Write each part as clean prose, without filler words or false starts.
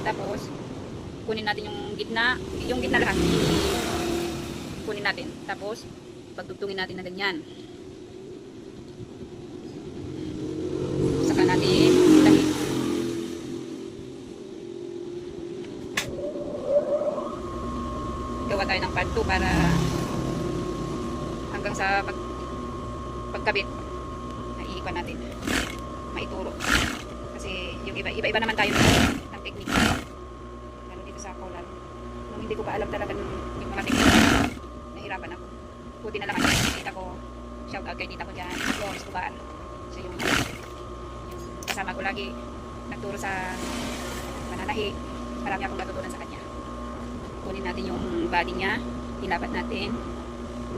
Tapos, kunin natin yung gitna lahat. Kunin natin. Tapos, pagdugtungin natin na ganyan. Saka natin itahin. Gawa tayo ng part 2 para hanggang sa pagkabit naiipan natin. Maituro. Kasi yung iba naman tayo ng technique. Lalo dito sa Colab. Nung hindi ko pa alam talaga yung mga technique, nahirapan ako. Buti na lang ang tita ko. Shout out kay tita ko dyan. Flores Escobar. So yung kasama ko lagi nagturo sa pananahi. Marami akong natutunan sa kanya. Kunin natin yung body niya. Ilapat natin.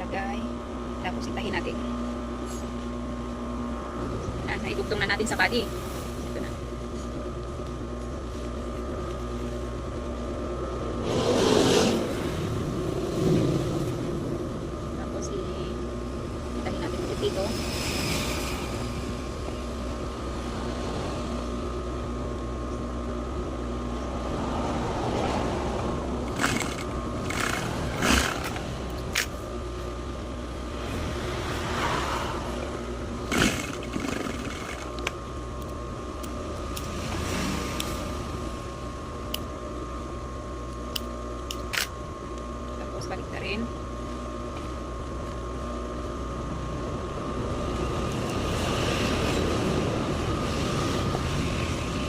Lagay. Tapos itahin natin. Naidugtong na natin sa body. Ito na. Tapos itahin natin ulit dito. Balik na rin.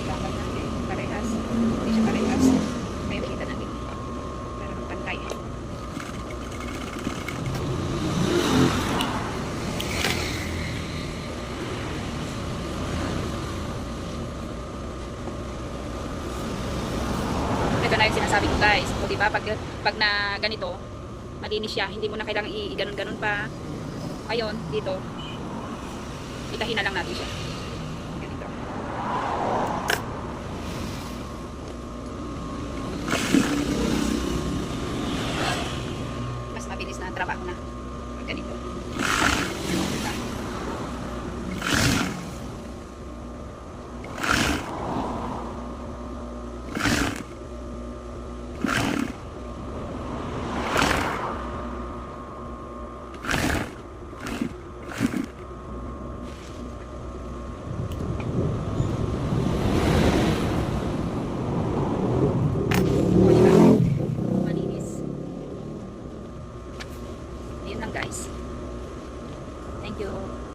Ilakad natin parehas. Hindi siya parehas. Kaya makita natin. Pero magpantay. Ito na yung sinasabi ko guys. O diba pag na ganito malinis siya, hindi mo na kailangan i-ganon-ganon pa. Ayun, dito itahin na lang natin siya.